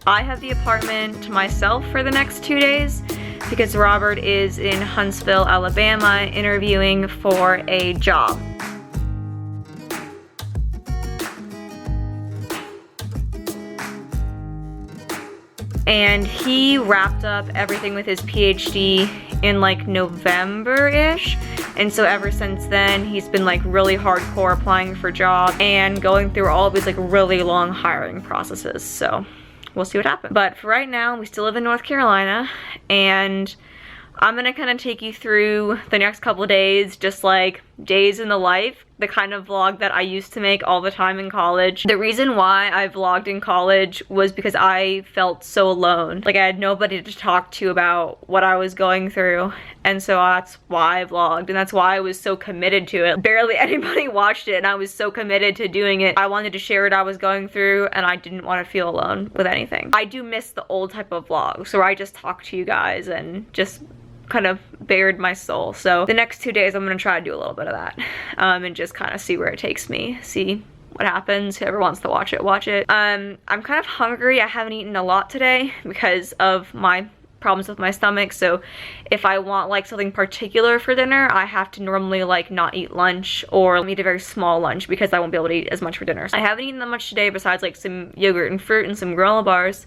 I have the apartment to myself for the next 2 days because Robert is in Huntsville, Alabama, interviewing for a job. And he wrapped up everything with his PhD in like November-ish. And so ever since then, he's been like really hardcore applying for jobs and going through all of these like really long hiring processes. So we'll see what happens. But for right now, we still live in North Carolina, and I'm gonna kind of take you through the next couple of days, just like days in the life, the kind of vlog that I used to make all the time in college. The reason why I vlogged in college was because I felt so alone. Like I had nobody to talk to about what I was going through. And so that's why I vlogged, and that's why I was so committed to it. Barely anybody watched it, and I was so committed to doing it. I wanted to share what I was going through, and I didn't want to feel alone with anything. I do miss the old type of vlogs where I just talk to you guys and just kind of bared my soul. So the next 2 days I'm gonna try to do a little bit of that and just kind of see where it takes me, see what happens. Whoever wants to watch it, watch it. I'm kind of hungry. I haven't eaten a lot today because of my problems with my stomach. So if I want like something particular for dinner, I have to normally like not eat lunch or eat a very small lunch because I won't be able to eat as much for dinner. So I haven't eaten that much today besides like some yogurt and fruit and some granola bars.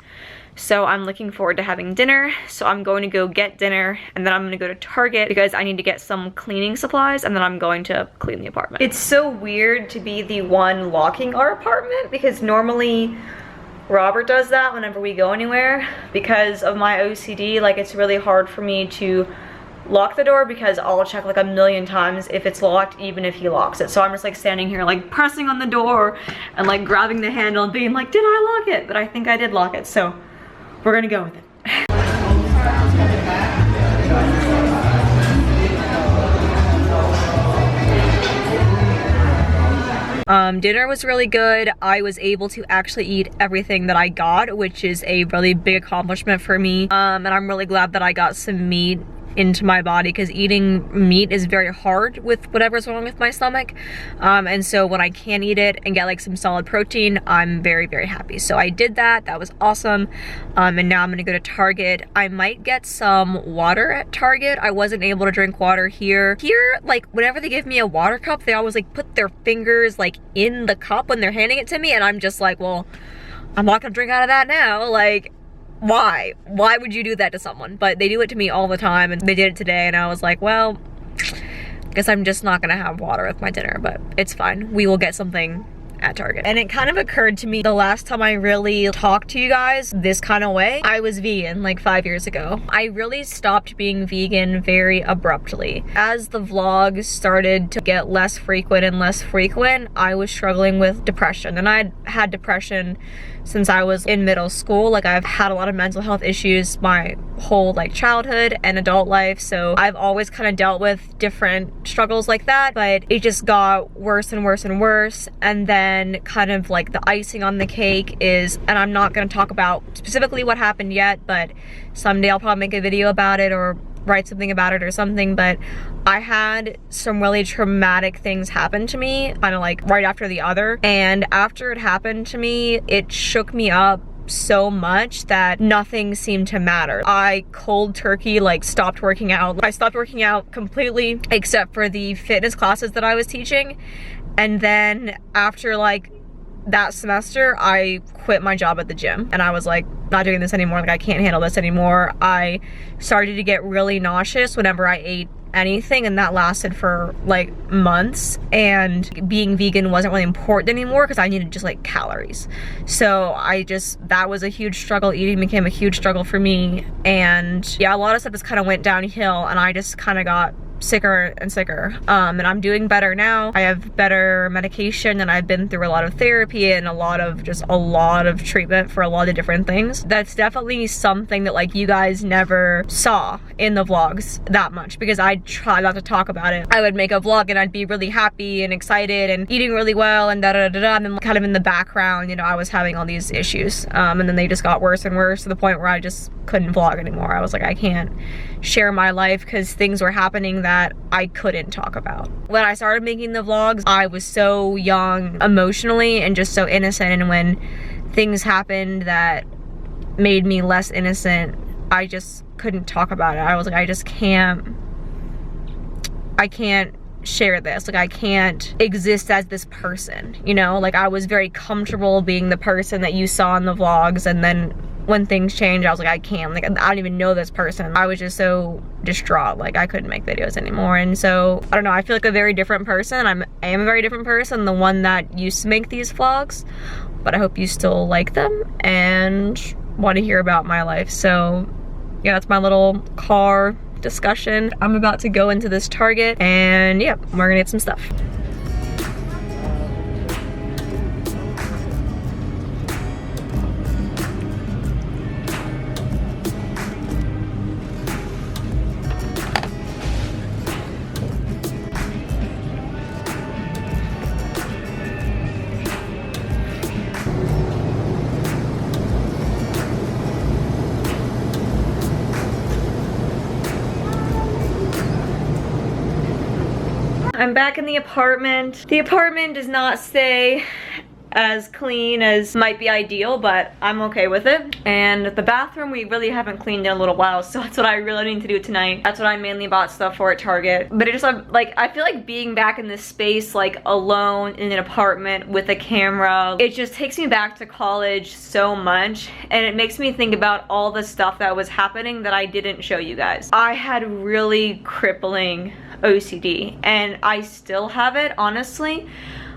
So I'm looking forward to having dinner. So I'm going to go get dinner, and then I'm gonna go to Target because I need to get some cleaning supplies, and then I'm going to clean the apartment. It's so weird to be the one locking our apartment because normally Robert does that whenever we go anywhere. Because of my OCD, like it's really hard for me to lock the door because I'll check like a million times if it's locked, even if he locks it. So I'm just like standing here like pressing on the door and like grabbing the handle and being like, did I lock it? But I think I did lock it, so we're gonna go with it. Dinner was really good. I was able to actually eat everything that I got, which is a really big accomplishment for me. And I'm really glad that I got some meat into my body because eating meat is very hard with whatever's wrong with my stomach. And so when I can eat it and get like some solid protein, I'm very, very happy. So I did that. That was awesome. And now I'm gonna go to Target. I might get some water at Target. I wasn't able to drink water here. Here, like whenever they give me a water cup, they always like put their fingers like in the cup when they're handing it to me. And I'm just like, well, I'm not gonna drink out of that now. Like, why would you do that to someone? But they do it to me all the time, and they did it today, and I was like, well, guess I'm just not gonna have water with my dinner, but it's fine. We will get something at Target. And it kind of occurred to me the last time I really talked to you guys this kind of way, I was vegan like 5 years ago. I really stopped being vegan very abruptly. As the vlogs started to get less frequent and less frequent, I was struggling with depression, and I'd had depression since I was in middle school. Like I've had a lot of mental health issues my whole like childhood and adult life, so I've always kind of dealt with different struggles like that, but it just got worse and worse and worse. And then kind of like the icing on the cake is, and I'm not going to talk about specifically what happened yet, but someday I'll probably make a video about it or write something about it or something. But I had some really traumatic things happen to me, kind of like right after the other, and after it happened to me, it shook me up so much that nothing seemed to matter. I cold turkey like stopped working out. I stopped working out completely except for the fitness classes that I was teaching. And then after like that semester, I quit my job at the gym, and I was like, not doing this anymore. Like I can't handle this anymore. I started to get really nauseous whenever I ate anything, and that lasted for like months. And being vegan wasn't really important anymore because I needed just like calories. So that was a huge struggle. Eating became a huge struggle for me. And yeah, a lot of stuff just kind of went downhill, and I just kind of got sicker and sicker. And I'm doing better now. I have better medication, and I've been through a lot of therapy and a lot of treatment for a lot of different things. That's definitely something that like you guys never saw in the vlogs that much because I try not to talk about it. I would make a vlog and I'd be really happy and excited and eating really well and and then kind of in the background, you know, I was having all these issues. And then they just got worse and worse to the point where I just couldn't vlog anymore. I was like, I can't share my life because things were happening that I couldn't talk about. When I started making the vlogs, I was so young emotionally and just so innocent, and when things happened that made me less innocent, I just couldn't talk about it. I was like, I can't share this. Like, I can't exist as this person, you know? Like, I was very comfortable being the person that you saw in the vlogs, and then when things changed, I was like, I can't. Like, I don't even know this person. I was just so distraught. Like, I couldn't make videos anymore. And so, I don't know, I feel like a very different person. I am a very different person, the one that used to make these vlogs. But I hope you still like them and want to hear about my life. So, yeah, that's my little car discussion. I'm about to go into this Target, and yeah, we're gonna get some stuff. I'm back in the apartment. The apartment does not stay as clean as might be ideal, but I'm okay with it. And the bathroom we really haven't cleaned in a little while, so that's what I really need to do tonight. That's what I mainly bought stuff for at Target. But it just, like, I feel like being back in this space, like, alone in an apartment with a camera, it just takes me back to college so much, and it makes me think about all the stuff that was happening that I didn't show you guys. I had really crippling OCD, and I still have it, honestly.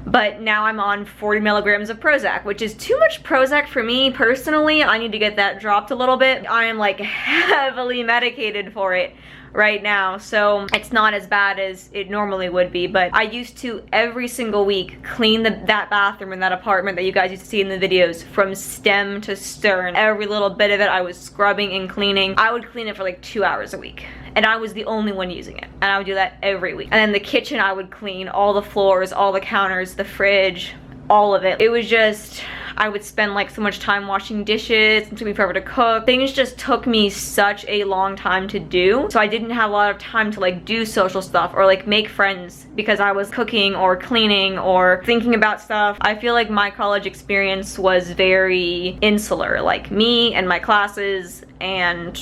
But now I'm on 40 milligrams of Prozac, which is too much Prozac for me personally. I need to get that dropped a little bit. I am like heavily medicated for it right now, so it's not as bad as it normally would be. But I used to every single week clean that bathroom in that apartment that you guys used to see in the videos from stem to stern. Every little bit of it I was scrubbing and cleaning. I would clean it for like 2 hours a week, and I was the only one using it, and I would do that every week. And then the kitchen I would clean, all the floors, all the counters, the fridge, all of it. It was just, I would spend like so much time washing dishes. It took me forever to cook. Things just took me such a long time to do, so I didn't have a lot of time to like do social stuff or like make friends because I was cooking or cleaning or thinking about stuff. I feel like my college experience was very insular, like me and my classes and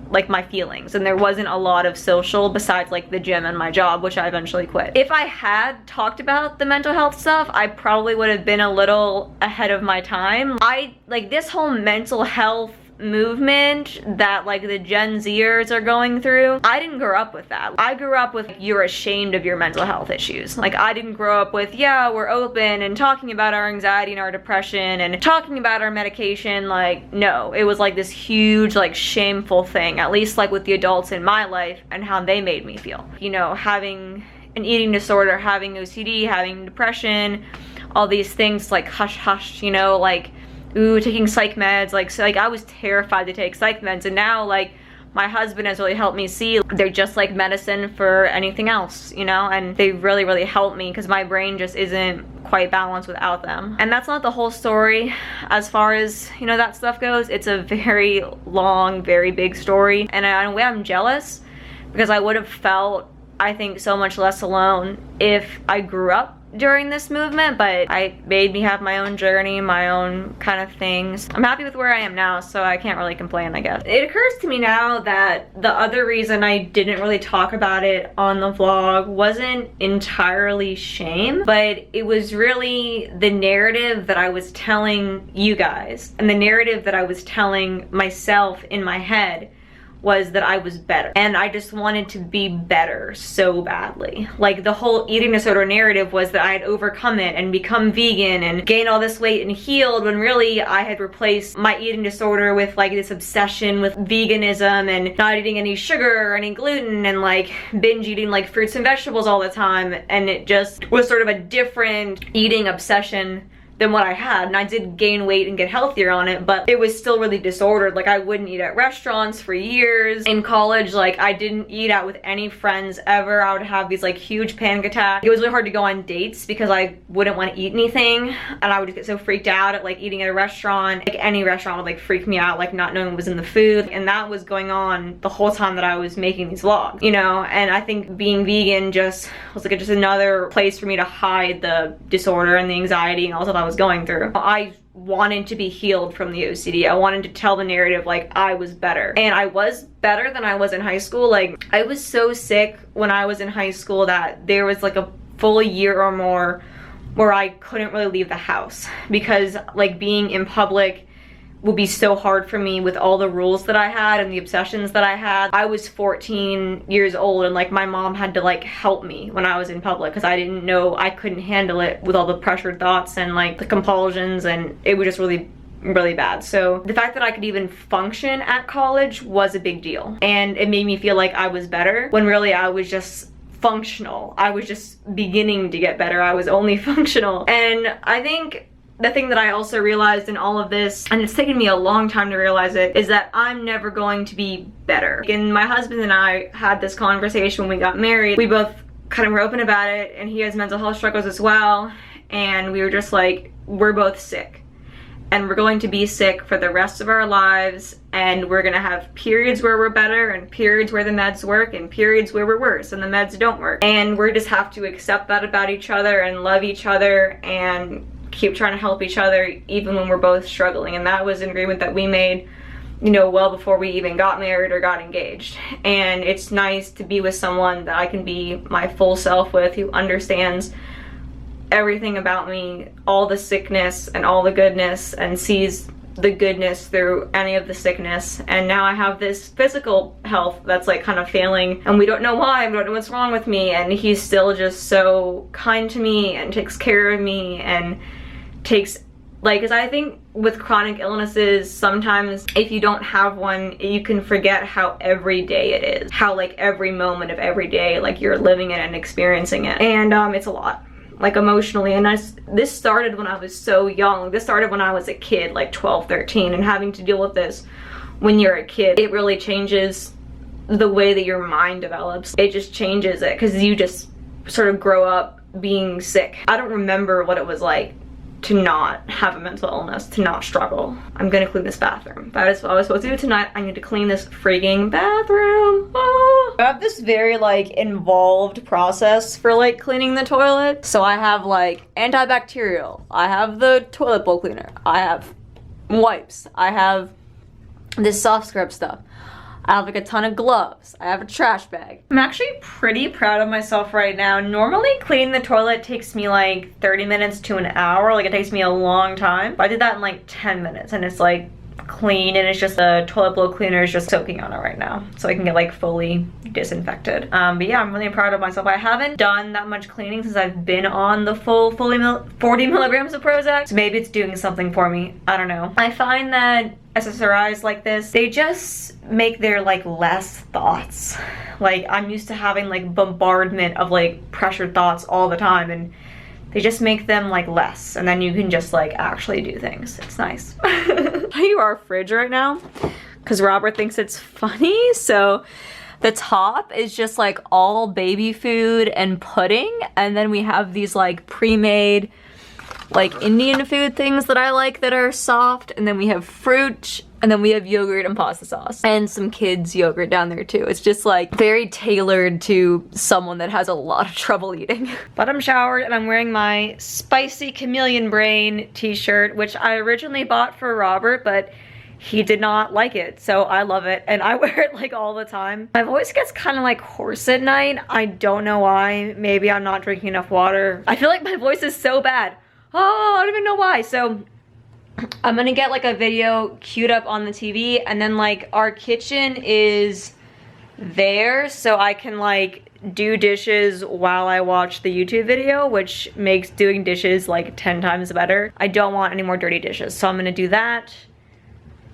like my feelings, and there wasn't a lot of social besides like the gym and my job, which I eventually quit. If I had talked about the mental health stuff, I probably would have been a little ahead of my time. I like this whole mental health movement that like the Gen Zers are going through. I didn't grow up with that. I grew up with you're ashamed of your mental health issues. Like, I didn't grow up with, yeah, we're open and talking about our anxiety and our depression and talking about our medication. Like, no, it was like this huge like shameful thing, at least like with the adults in my life and how they made me feel. You know, having an eating disorder, having OCD, having depression, all these things like hush hush, you know, like, ooh, taking psych meds, like, so like I was terrified to take psych meds, and now like my husband has really helped me see they're just like medicine for anything else, you know, and they really, really help me because my brain just isn't quite balanced without them. And that's not the whole story as far as, you know, that stuff goes. It's a very long, very big story, and in a way I'm jealous because I would have felt, I think, so much less alone if I grew up during this movement, but I made me have my own journey, my own kind of things. I'm happy with where I am now, so I can't really complain, I guess. It occurs to me now that the other reason I didn't really talk about it on the vlog wasn't entirely shame, but it was really the narrative that I was telling you guys and the narrative that I was telling myself in my head was that I was better, and I just wanted to be better so badly. Like, the whole eating disorder narrative was that I had overcome it and become vegan and gained all this weight and healed, when really I had replaced my eating disorder with like this obsession with veganism and not eating any sugar or any gluten and like binge eating like fruits and vegetables all the time, and it just was sort of a different eating obsession than what I had. And I did gain weight and get healthier on it, but it was still really disordered. Like, I wouldn't eat at restaurants for years. In college, like, I didn't eat out with any friends ever. I would have these like huge panic attacks. It was really hard to go on dates because I wouldn't want to eat anything, and I would just get so freaked out at like eating at a restaurant. Like, any restaurant would like freak me out, like not knowing what was in the food, and that was going on the whole time that I was making these vlogs, you know. And I think being vegan just was like just another place for me to hide the disorder and the anxiety and all the stuff I was going through. I wanted to be healed from the OCD. I wanted to tell the narrative like I was better. And I was better than I was in high school. Like, I was so sick when I was in high school that there was like a full year or more where I couldn't really leave the house because like being in public would be so hard for me with all the rules that I had and the obsessions that I had. I was 14 years old and like my mom had to like help me when I was in public because I didn't know, I couldn't handle it with all the pressured thoughts and like the compulsions, and it was just really bad. So the fact that I could even function at college was a big deal, and it made me feel like I was better when really I was just functional. I was just beginning to get better. I was only functional. And I think the thing that I also realized in all of this, and it's taken me a long time to realize it, is that I'm never going to be better. And my husband and I had this conversation when we got married. We both kind of were open about it, and he has mental health struggles as well. And we were just like, we're both sick. And we're going to be sick for the rest of our lives, and we're gonna have periods where we're better and periods where the meds work and periods where we're worse and the meds don't work. And we just have to accept that about each other and love each other and keep trying to help each other even when we're both struggling. And that was an agreement that we made, you know, well before we even got married or got engaged. And it's nice to be with someone that I can be my full self with, who understands everything about me, all the sickness and all the goodness, and sees the goodness through any of the sickness. And now I have this physical health that's like kind of failing, and we don't know why, we don't know what's wrong with me, and he's still just so kind to me and takes care of me and takes, like, because I think with chronic illnesses, sometimes if you don't have one, you can forget how every day it is, how like every moment of every day, like you're living it and experiencing it. And it's a lot, like emotionally. And this started when I was so young. This started when I was a kid, like 12, 13, and having to deal with this when you're a kid, it really changes the way that your mind develops. It just changes it because you just sort of grow up being sick. I don't remember what it was like to not have a mental illness, to not struggle. I'm gonna clean this bathroom. That is what I was supposed to do tonight. I need to clean this freaking bathroom. Oh. I have this very like involved process for like cleaning the toilet. So I have like antibacterial, I have the toilet bowl cleaner, I have wipes, I have this soft scrub stuff, I have like a ton of gloves, I have a trash bag. I'm actually pretty proud of myself right now. Normally cleaning the toilet takes me like 30 minutes to an hour. Like it takes me a long time. But I did that in like 10 minutes and it's like clean, and it's just the toilet bowl cleaner is just soaking on it right now. So I can get like fully disinfected. But yeah, I'm really proud of myself. I haven't done that much cleaning since I've been on the full 40 milligrams of Prozac. So maybe it's doing something for me. I don't know. I find that SSRIs like this, they just make there like less thoughts. Like I'm used to having like bombardment of like pressured thoughts all the time, and they just make them like less, and then you can just like actually do things. It's nice. I'll tell you our fridge right now because Robert thinks it's funny. So the top is just like all baby food and pudding, and then we have these like pre-made like Indian food things that I like that are soft, and then we have fruit, and then we have yogurt and pasta sauce and some kids yogurt down there too. It's just like very tailored to someone that has a lot of trouble eating. But I'm showered and I'm wearing my spicy chameleon brain t-shirt, which I originally bought for Robert, but he did not like it, so I love it and I wear it like all the time. My voice gets kind of like hoarse at night. I don't know why. Maybe I'm not drinking enough water. I feel like my voice is so bad. Oh, I don't even know why. So I'm gonna get like a video queued up on the TV, and then like our kitchen is there so I can like do dishes while I watch the YouTube video, which makes doing dishes like 10 times better. I don't want any more dirty dishes, so I'm gonna do that.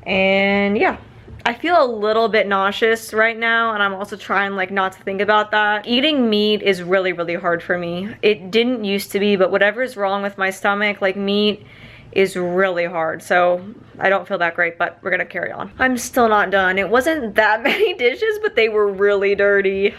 And yeah, I feel a little bit nauseous right now, and I'm also trying like not to think about that. Eating meat is really, really hard for me. It didn't used to be, but whatever's wrong with my stomach, like meat is really hard. So I don't feel that great, but we're gonna carry on. I'm still not done. It wasn't that many dishes, but they were really dirty.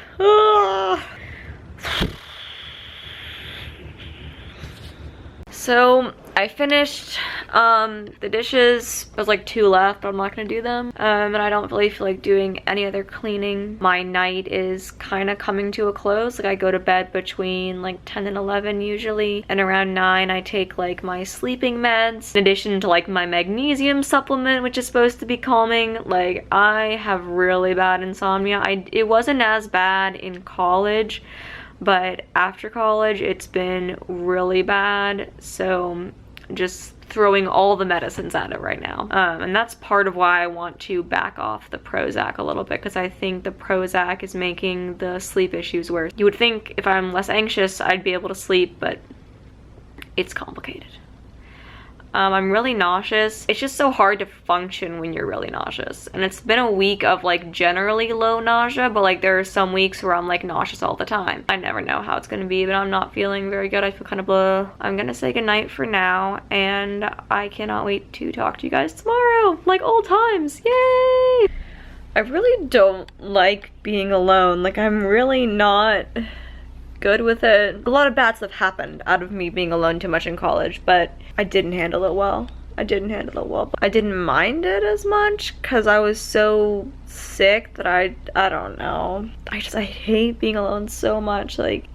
So I finished the dishes. There's like 2 left, but I'm not gonna do them. And I don't really feel like doing any other cleaning. My night is kind of coming to a close. Like I go to bed between like 10 and 11 usually, and around 9 I take like my sleeping meds in addition to like my magnesium supplement, which is supposed to be calming. Like I have really bad insomnia. It wasn't as bad in college, but after college it's been really bad, so just throwing all the medicines at it right now. And that's part of why I want to back off the Prozac a little bit, because I think the Prozac is making the sleep issues worse. You would think if I'm less anxious I'd be able to sleep, but it's complicated. I'm really nauseous. It's just so hard to function when you're really nauseous. And it's been a week of like generally low nausea, but like there are some weeks where I'm like nauseous all the time. I never know how it's gonna be, but I'm not feeling very good. I feel kind of blah. I'm gonna say goodnight for now, and I cannot wait to talk to you guys tomorrow, like old times. Yay! I really don't like being alone. Like I'm really not good with it. A lot of bad stuff happened out of me being alone too much in college, but I didn't handle it well. I didn't mind it as much because I was so sick that I don't know. I hate being alone so much. Like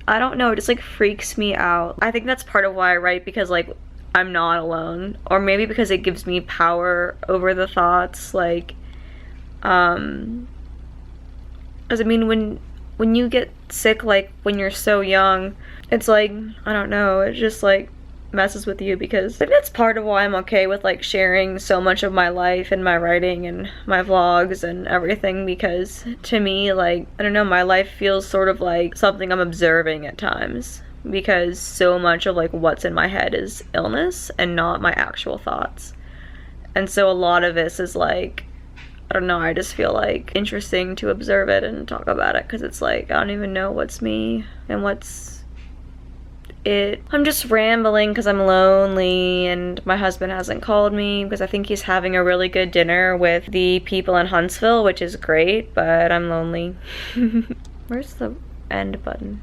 I don't know, it just like freaks me out. I think that's part of why I write, because like I'm not alone, or maybe because it gives me power over the thoughts. Like as I mean, when you get sick, like when you're so young, it's like, I don't know, it just like messes with you, because I think that's part of why I'm okay with like sharing so much of my life and my writing and my vlogs and everything, because to me, like, I don't know, my life feels sort of like something I'm observing at times, because so much of like what's in my head is illness and not my actual thoughts. And so a lot of this is like, I don't know, I just feel like interesting to observe it and talk about it, because it's like I don't even know what's me and what's it. I'm just rambling because I'm lonely, and my husband hasn't called me because I think he's having a really good dinner with the people in Huntsville, which is great, but I'm lonely. Where's the end button?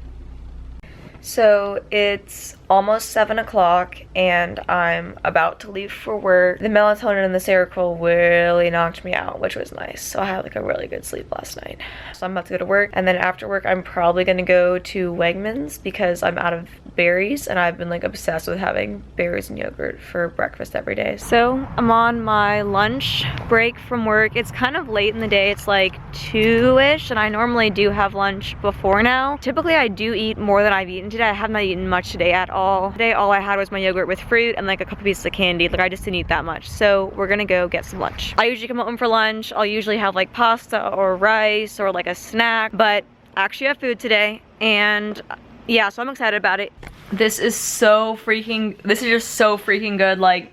So it's almost 7 o'clock and I'm about to leave for work. The melatonin and the Seroquel really knocked me out, which was nice. So I had like a really good sleep last night. So I'm about to go to work, and then after work I'm probably gonna go to Wegmans because I'm out of berries, and I've been like obsessed with having berries and yogurt for breakfast every day. So I'm on my lunch break from work. It's kind of late in the day. It's like 2-ish, and I normally do have lunch before now. Typically I do eat more than I've eaten today. I have not eaten much today at all. Today all I had was my yogurt with fruit and like a couple pieces of candy. Like I just didn't eat that much. So we're gonna go get some lunch. I usually come home for lunch. I'll usually have like pasta or rice or like a snack, but I actually have food today, and yeah, so I'm excited about it. This is just so freaking good. Like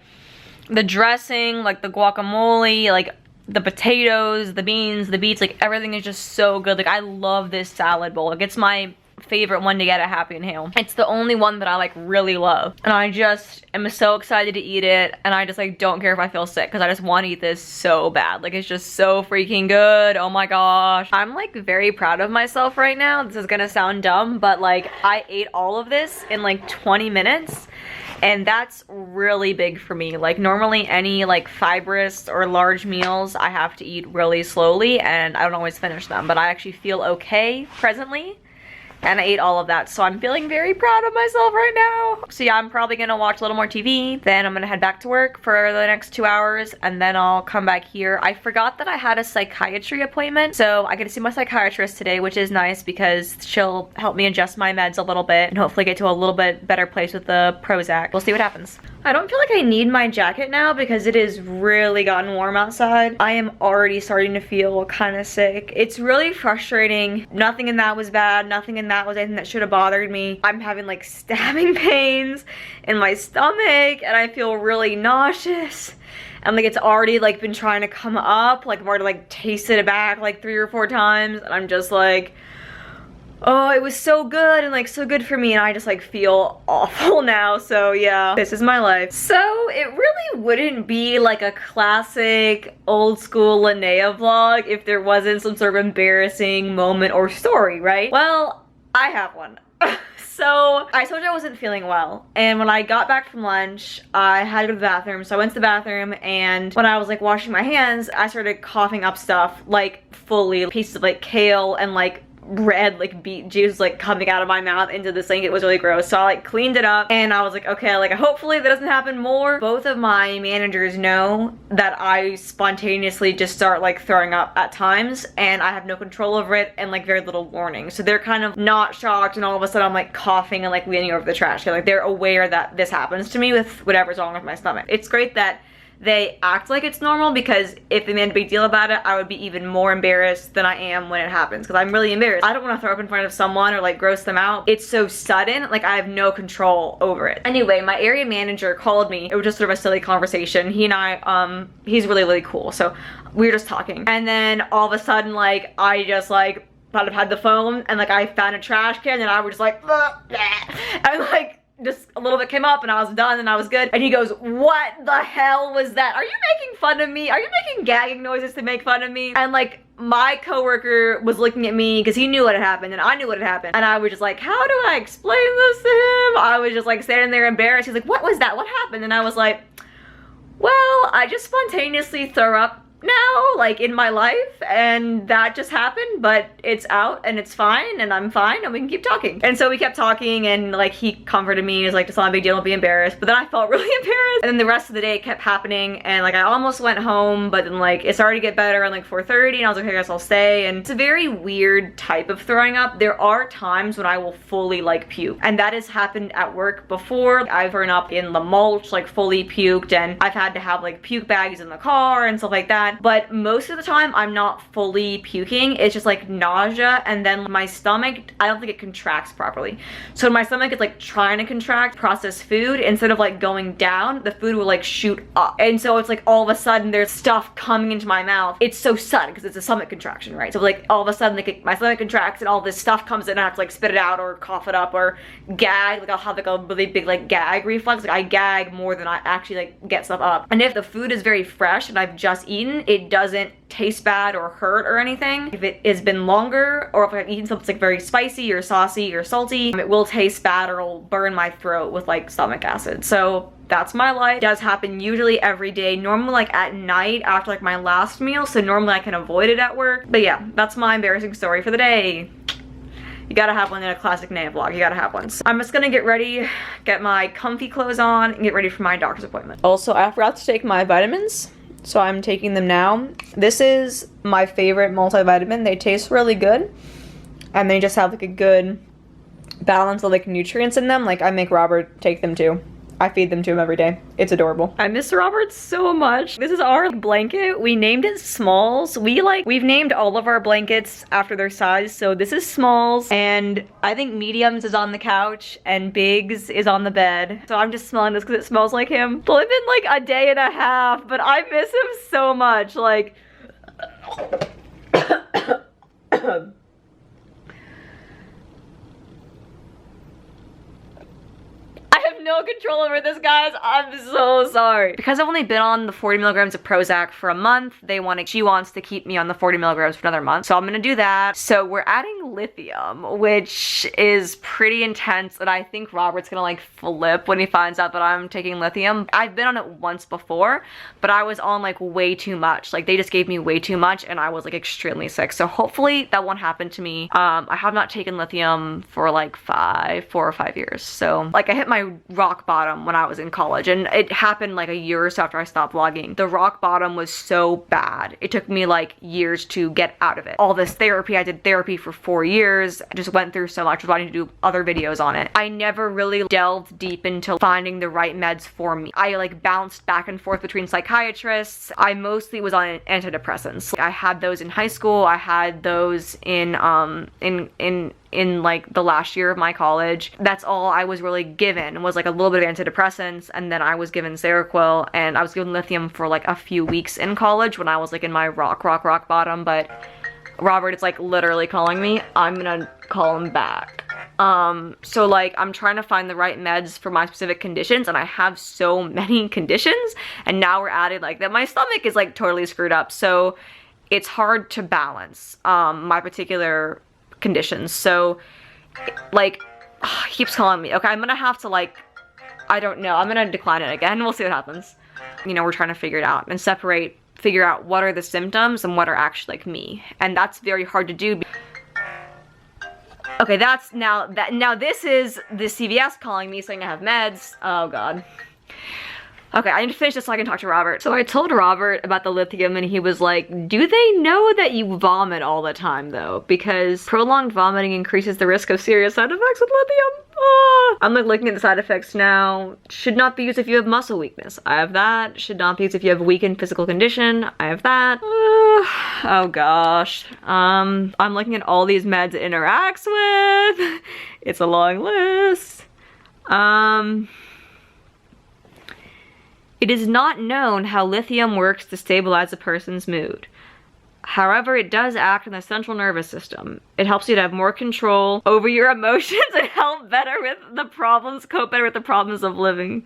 the dressing, like the guacamole, like the potatoes, the beans, the beets, like everything is just so good. Like I love this salad bowl. Like it's my favorite one to get at Happy and Hale. It's the only one that I like really love, and I just am so excited to eat it, and I just like don't care if I feel sick because I just want to eat this so bad. Like it's just so freaking good. Oh my gosh, I'm like very proud of myself right now. This is gonna sound dumb, but like I ate all of this in like 20 minutes, and that's really big for me. Like normally any like fibrous or large meals I have to eat really slowly and I don't always finish them, but I actually feel okay presently, and I ate all of that, so I'm feeling very proud of myself right now. So yeah, I'm probably gonna watch a little more TV, then I'm gonna head back to work for the next 2 hours, and then I'll come back here. I forgot that I had a psychiatry appointment, so I get to see my psychiatrist today, which is nice because she'll help me adjust my meds a little bit and hopefully get to a little bit better place with the Prozac. We'll see what happens. I don't feel like I need my jacket now because it has really gotten warm outside. I am already starting to feel kind of sick. It's really frustrating. Nothing in that was bad. Nothing in that was anything that should have bothered me. I'm having like stabbing pains in my stomach, and I feel really nauseous. And like it's already like been trying to come up. Like I've already like tasted it back like 3 or 4 times, and I'm just like, oh, it was so good and like so good for me, and I just like feel awful now. So yeah, this is my life. So it really wouldn't be like a classic old school Linnea vlog if there wasn't some sort of embarrassing moment or story, right? Well, I have one. So I told you I wasn't feeling well, and when I got back from lunch, I had to go to the bathroom. So I went to the bathroom, and when I was like washing my hands, I started coughing up stuff, like fully pieces of like kale and like red like beet juice like coming out of my mouth into the sink. It was really gross. So I like cleaned it up, and I was like, okay, like hopefully that doesn't happen more. Both of my managers know that I spontaneously just start like throwing up at times, and I have no control over it and like very little warning. So they're kind of not shocked, and all of a sudden I'm like coughing and like leaning over the trash can. Like they're aware that this happens to me with whatever's wrong with my stomach. It's great that they act like it's normal, because if they made a big deal about it, I would be even more embarrassed than I am when it happens, because I'm really embarrassed. I don't want to throw up in front of someone or like gross them out. It's so sudden, like I have no control over it. Anyway, my area manager called me. It was just sort of a silly conversation. He and I, he's really, really cool. So we were just talking, and then all of a sudden, like I just like thought I've had the phone, and like I found a trash can, and I was just like, and like just a little bit came up, and I was done, and I was good. And he goes, what the hell was that? Are you making fun of me? Are you making gagging noises to make fun of me? And like my coworker was looking at me because he knew what had happened, and I knew what had happened. And I was just like, how do I explain this to him? I was just like standing there embarrassed. He's like, what was that? What happened? And I was like, well, I just spontaneously threw up now, like in my life, and that just happened, but it's out and it's fine, and I'm fine, and we can keep talking. And so we kept talking, and like he comforted me. He was like, it's not a big deal, don't be embarrassed. But then I felt really embarrassed, and then the rest of the day it kept happening, and like I almost went home, but then like it started to get better around like 4:30, and I was like, okay, I guess I'll stay. And it's a very weird type of throwing up. There are times when I will fully like puke, and that has happened at work before. I've thrown up in the mulch, like fully puked, and I've had to have like puke bags in the car and stuff like that. But most of the time I'm not fully puking. It's just like nausea, and then my stomach, I don't think it contracts properly. So my stomach is like trying to contract processed food. Instead of like going down, the food will like shoot up, and so it's like all of a sudden there's stuff coming into my mouth. It's so sudden because it's a stomach contraction, right? So like all of a sudden like my stomach contracts, and all this stuff comes in, and I have to like spit it out or cough it up or gag. Like I'll have like a really big like gag reflex. Like I gag more than I actually like get stuff up. And if the food is very fresh and I've just eaten, it doesn't taste bad or hurt or anything. If it has been longer, or if I've eaten something like very spicy or saucy or salty, it will taste bad, or it'll burn my throat with like stomach acid. So that's my life. It does happen usually every day, normally like at night after like my last meal, so normally I can avoid it at work. But yeah, that's my embarrassing story for the day. You gotta have one in a classic Naya vlog. You gotta have one. So I'm just gonna get ready, get my comfy clothes on, and get ready for my doctor's appointment. Also, I forgot to take my vitamins, so I'm taking them now. This is my favorite multivitamin. They taste really good, and they just have like a good balance of like nutrients in them. Like I make Robert take them too. I feed them to him every day. It's adorable. I miss Robert so much. This is our blanket. We named it Smalls. We've named all of our blankets after their size. So this is Smalls, and I think Mediums is on the couch, and Bigs is on the bed. So I'm just smelling this because it smells like him. It's only been like a day and a half, but I miss him so much. Like, no control over this, guys. I'm so sorry. Because I've only been on the 40 milligrams of Prozac for a month, she wants to keep me on the 40 milligrams for another month. So I'm gonna do that. So we're adding lithium, which is pretty intense, and I think Robert's gonna like flip when he finds out that I'm taking lithium. I've been on it once before, but I was on like way too much. Like they just gave me way too much, and I was like extremely sick. So hopefully that won't happen to me. I have not taken lithium for like 4 or 5 years. So like I hit my rock bottom when I was in college, and it happened like a year or so after I stopped vlogging. The rock bottom was so bad. It took me like years to get out of it. All this therapy, I did therapy for 4 years. I just went through so much. I was wanting to do other videos on it. I never really delved deep into finding the right meds for me. I like bounced back and forth between psychiatrists. I mostly was on antidepressants. I had those in high school. I had those in like the last year of my college. That's all I was really given, was like a little bit of antidepressants, and then I was given Seroquel, and I was given lithium for like a few weeks in college when I was like in my rock bottom. But Robert is like literally calling me. I'm gonna call him back. So like I'm trying to find the right meds for my specific conditions, and I have so many conditions, and now we're added like that my stomach is like totally screwed up, so it's hard to balance my particular conditions. So like He keeps calling me. Okay, I'm gonna have to like, I don't know. I'm gonna decline it again. We'll see what happens. You know, we're trying to figure it out and figure out what are the symptoms and what are actually like me. And that's very hard to do. Okay, now this is the CVS calling me saying I have meds. Oh God. Okay, I need to finish this so I can talk to Robert. So I told Robert about the lithium and he was like, do they know that you vomit all the time though? Because prolonged vomiting increases the risk of serious side effects with lithium. Oh. I'm like looking at the side effects now. Should not be used if you have muscle weakness. I have that. Should not be used if you have weakened physical condition. I have that. Oh gosh. I'm looking at all these meds it interacts with. It's a long list. It is not known how lithium works to stabilize a person's mood. However, it does act on the central nervous system. It helps you to have more control over your emotions and cope better with the problems of living.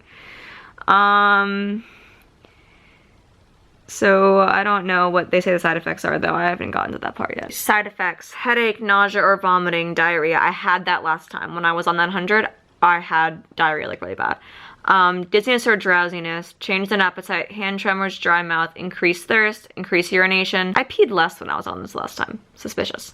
So I don't know what they say the side effects are though. I haven't gotten to that part yet. Side effects: headache, nausea or vomiting, diarrhea. I had that last time when I was on that 100. I had diarrhea like really bad. Dizziness or drowsiness, change in appetite, hand tremors, dry mouth, increased thirst, increased urination. I peed less when I was on this last time. Suspicious.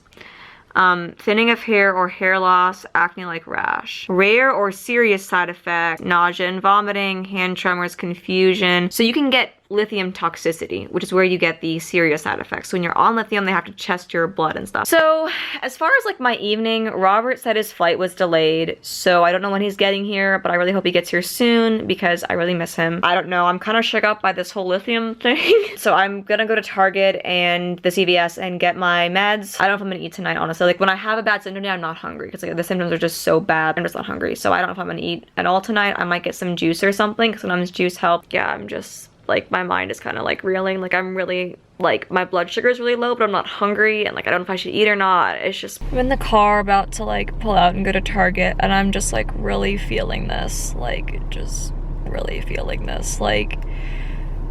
Thinning of hair or hair loss, acne-like rash. Rare or serious side effects: nausea and vomiting, hand tremors, confusion. So you can get lithium toxicity, which is where you get the serious side effects. So when you're on lithium, they have to test your blood and stuff. So as far as like my evening, Robert said his flight was delayed, so I don't know when he's getting here, but I really hope he gets here soon because I really miss him. I don't know, I'm kind of shook up by this whole lithium thing. So I'm gonna go to Target and the CVS and get my meds. I don't know if I'm gonna eat tonight, honestly. Like when I have a bad symptom, I'm not hungry because like the symptoms are just so bad. I'm just not hungry. So I don't know if I'm gonna eat at all tonight. I might get some juice or something because sometimes juice helps. Yeah, I'm just like, my mind is kind of like reeling. Like I'm really, like my blood sugar is really low, but I'm not hungry and like I don't know if I should eat or not. It's just, I'm in the car about to like pull out and go to Target and I'm just like really feeling this. Like just really feeling this. Like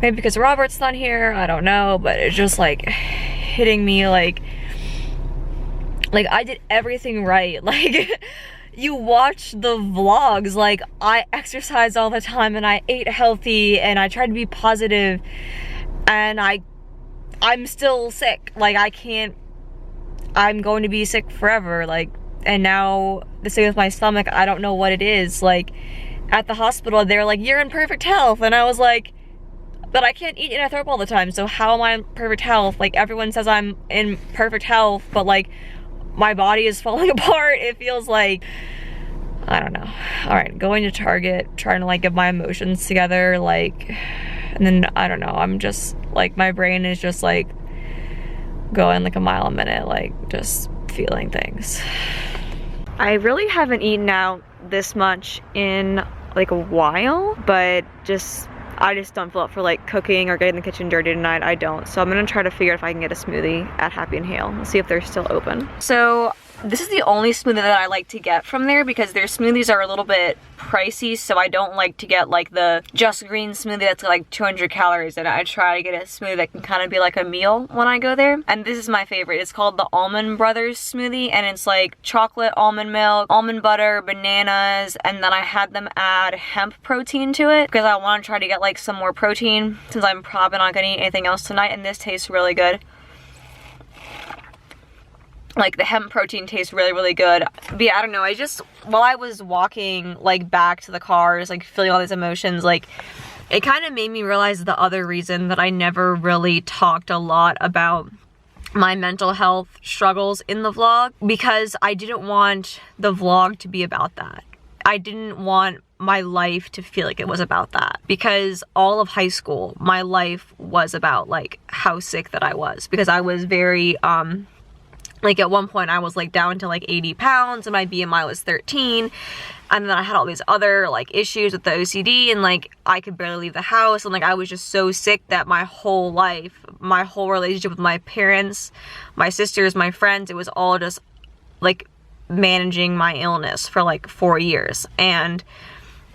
maybe because Robert's not here, I don't know, but it's just like hitting me like I did everything right. Like you watch the vlogs, like I exercise all the time and I ate healthy and I tried to be positive and I'm still sick. Like I'm going to be sick forever. Like, and now the same with my stomach, I don't know what it is. Like at the hospital, they're like, you're in perfect health. And I was like, but I can't eat and I throw up all the time. So how am I in perfect health? Like everyone says I'm in perfect health, but like my body is falling apart. It feels like, I don't know. All right, going to Target, trying to like get my emotions together, like, and then I don't know, I'm just like, my brain is just like going like a mile a minute, like just feeling things. I really haven't eaten out this much in like a while, but I just don't feel up for like cooking or getting the kitchen dirty tonight. I don't. So I'm gonna try to figure out if I can get a smoothie at Happy and Hale. Let's see if they're still open. So this is the only smoothie that I like to get from there because their smoothies are a little bit pricey, so I don't like to get like the Just Green smoothie that's like 200 calories in it. I try to get a smoothie that can kind of be like a meal when I go there. And this is my favorite. It's called the Almond Brothers smoothie and it's like chocolate, almond milk, almond butter, bananas, and then I had them add hemp protein to it because I want to try to get like some more protein since I'm probably not gonna eat anything else tonight, and this tastes really good. Like the hemp protein tastes really, really good. But yeah, I don't know, while I was walking like back to the cars, like feeling all these emotions, like it kind of made me realize the other reason that I never really talked a lot about my mental health struggles in the vlog, because I didn't want the vlog to be about that. I didn't want my life to feel like it was about that, because all of high school, my life was about like how sick that I was, because I was very, like at one point I was like down to like 80 pounds and my BMI was 13. And then I had all these other like issues with the OCD and like I could barely leave the house. And like I was just so sick that my whole life, my whole relationship with my parents, my sisters, my friends, it was all just like managing my illness for like 4 years. And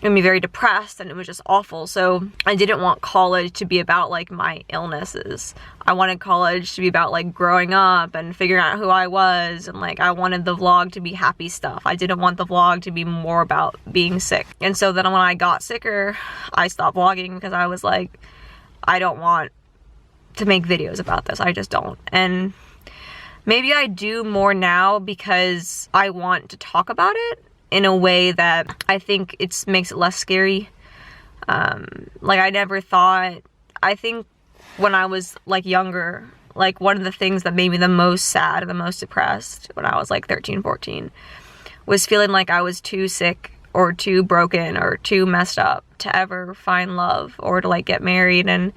made me very depressed, and it was just awful. So I didn't want college to be about like my illnesses. I wanted college to be about like growing up and figuring out who I was, and like I wanted the vlog to be happy stuff. I didn't want the vlog to be more about being sick. And so then when I got sicker, I stopped vlogging because I was like, I don't want to make videos about this. I just don't. And maybe I do more now because I want to talk about it in a way that I think it makes it less scary. Like I never thought, I think when I was like younger, like one of the things that made me the most sad and the most depressed when I was like 13, 14 was feeling like I was too sick or too broken or too messed up to ever find love or to like get married. And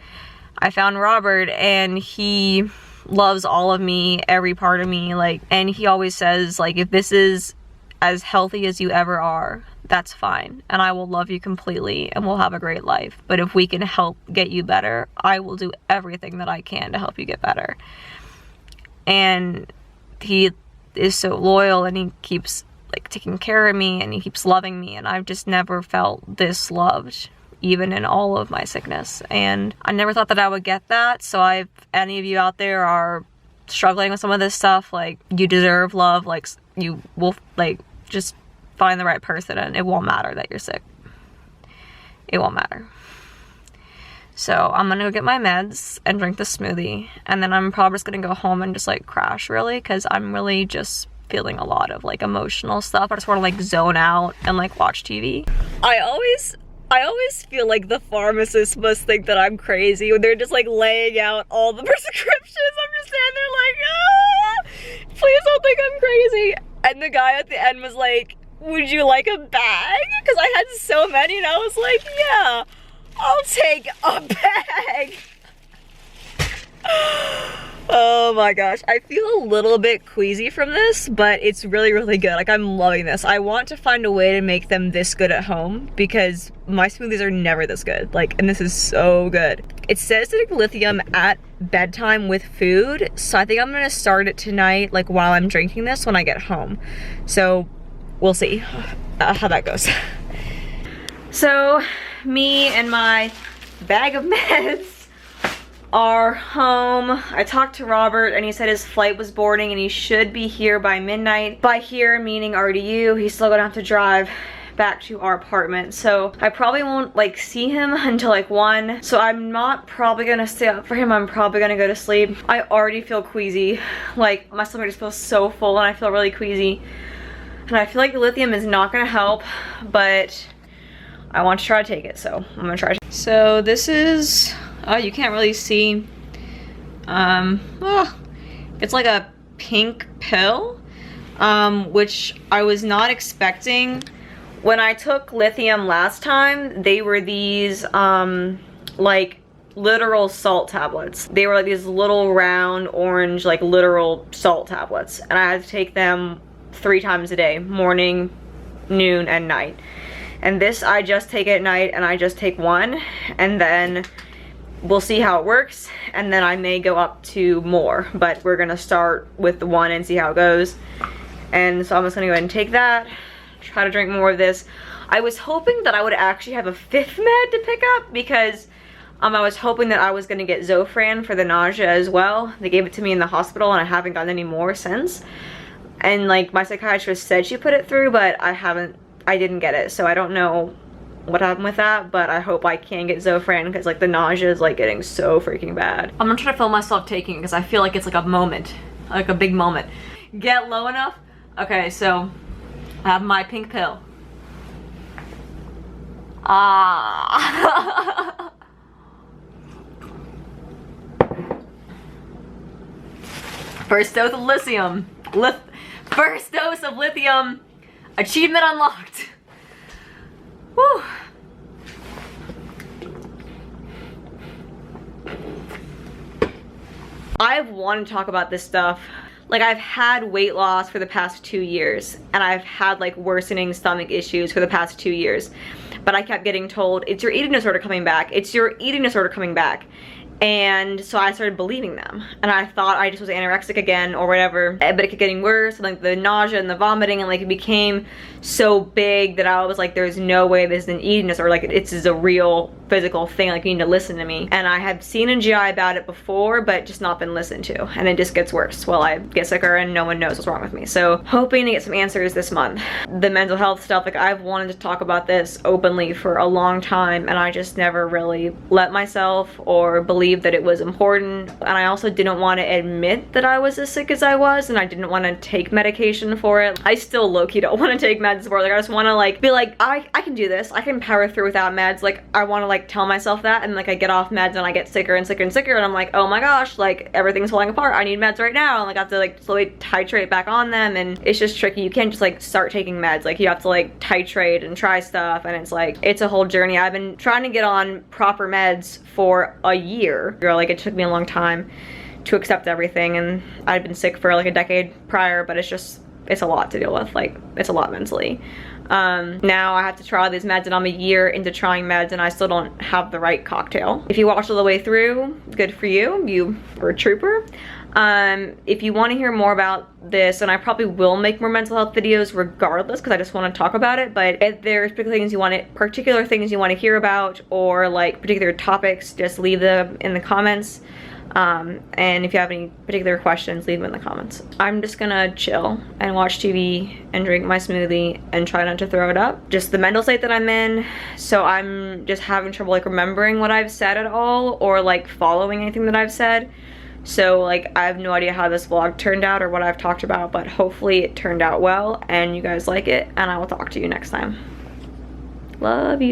I found Robert, and he loves all of me, every part of me, like, and he always says like, if this is as healthy as you ever are, that's fine, and I will love you completely and we'll have a great life. But if we can help get you better, I will do everything that I can to help you get better. And he is so loyal, and he keeps like taking care of me, and he keeps loving me, and I've just never felt this loved, even in all of my sickness. And I never thought that I would get that. So if any of you out there are struggling with some of this stuff, like, you deserve love. Like, you will, like, just find the right person, and it won't matter that you're sick. It won't matter. So I'm gonna go get my meds and drink the smoothie, and then I'm probably just gonna go home and just like crash, really, because I'm really just feeling a lot of like emotional stuff. I just want to like zone out and like watch TV. I always feel like the pharmacist must think that I'm crazy when they're just like laying out all the prescriptions. I'm just standing there like, ah, please don't think I'm crazy. And the guy at the end was like, would you like a bag? Because I had so many, and I was like, yeah, I'll take a bag. Oh my gosh, I feel a little bit queasy from this, but it's really, really good. Like, I'm loving this. I want to find a way to make them this good at home, because my smoothies are never this good. Like, and this is so good. It says to take lithium at bedtime with food, so I think I'm gonna start it tonight, like while I'm drinking this when I get home. So we'll see how that goes. So me and my bag of meds are home. I talked to Robert, and he said his flight was boarding and he should be here by midnight. By here, meaning RDU, he's still gonna have to drive back to our apartment. So I probably won't like see him until like 1. So I'm not probably gonna stay up for him. I'm probably gonna go to sleep. I already feel queasy. Like, my stomach just feels so full, and I feel really queasy. And I feel like the lithium is not gonna help, but I want to try to take it, so I'm gonna try. So this is, oh, you can't really see. It's like a pink pill, which I was not expecting. When I took lithium last time, they were these, like, literal salt tablets. They were like these little round orange, like, literal salt tablets. And I had to take them 3 times a day, morning, noon, and night. And this I just take at night, and I just take 1, and then we'll see how it works, and then I may go up to more, but we're gonna start with the 1 and see how it goes. And so I'm just gonna go ahead and take that, try to drink more of this. I was hoping that I would actually have a 5th med to pick up, because I was hoping that I was gonna get Zofran for the nausea as well. They gave it to me in the hospital, and I haven't gotten any more since. And like, my psychiatrist said she put it through, but I didn't get it, so I don't know what happened with that, but I hope I can get Zofran, because like the nausea is like getting so freaking bad. I'm gonna try to film myself taking it, because I feel like it's like a moment, like a big moment. Get low enough. Okay, so I have my pink pill. Ah. First dose of lithium. First dose of lithium. Achievement unlocked. Woo. I've wanted to talk about this stuff. Like, I've had weight loss for the past 2 years, and I've had like worsening stomach issues for the past 2 years. But I kept getting told, it's your eating disorder coming back. It's your eating disorder coming back. And so I started believing them, and I thought I just was anorexic again or whatever, but it kept getting worse, and like the nausea and the vomiting, and like it became so big that I was like, there's no way this is an eating disorder, like it's a real physical thing, like you need to listen to me. And I have seen a GI about it before, but just not been listened to, and it just gets worse while I get sicker and no one knows what's wrong with me. So hoping to get some answers this month. The mental health stuff, like I've wanted to talk about this openly for a long time, and I just never really let myself or believe that it was important. And I also didn't want to admit that I was as sick as I was, and I didn't want to take medication for it. I still low-key don't want to take meds for it. Like I just want to like be like, I can do this, I can power through without meds. Like I want to like tell myself that, and like I get off meds and I get sicker and sicker and sicker, and I'm like, oh my gosh, like everything's falling apart, I need meds right now, and like I have to like slowly titrate back on them. And it's just tricky. You can't just like start taking meds, like you have to like titrate and try stuff, and it's like, it's a whole journey. I've been trying to get on proper meds for a year. Like it took me a long time to accept everything, and I'd been sick for like a decade prior, but it's a lot to deal with. Like it's a lot mentally. Now I have to try all these meds, and I'm a year into trying meds and I still don't have the right cocktail. If you watched all the way through, good for you, you were a trooper. If you want to hear more about this, and I probably will make more mental health videos regardless, because I just want to talk about it, but if there's particular things you want to hear about, or like particular topics, just leave them in the comments. And if you have any particular questions, leave them in the comments. I'm just gonna chill and watch TV and drink my smoothie and try not to throw it up. Just the mental state that I'm in, so I'm just having trouble like remembering what I've said at all, or like following anything that I've said. So like I have no idea how this vlog turned out or what I've talked about, but hopefully it turned out well and you guys like it, and I will talk to you next time. Love you.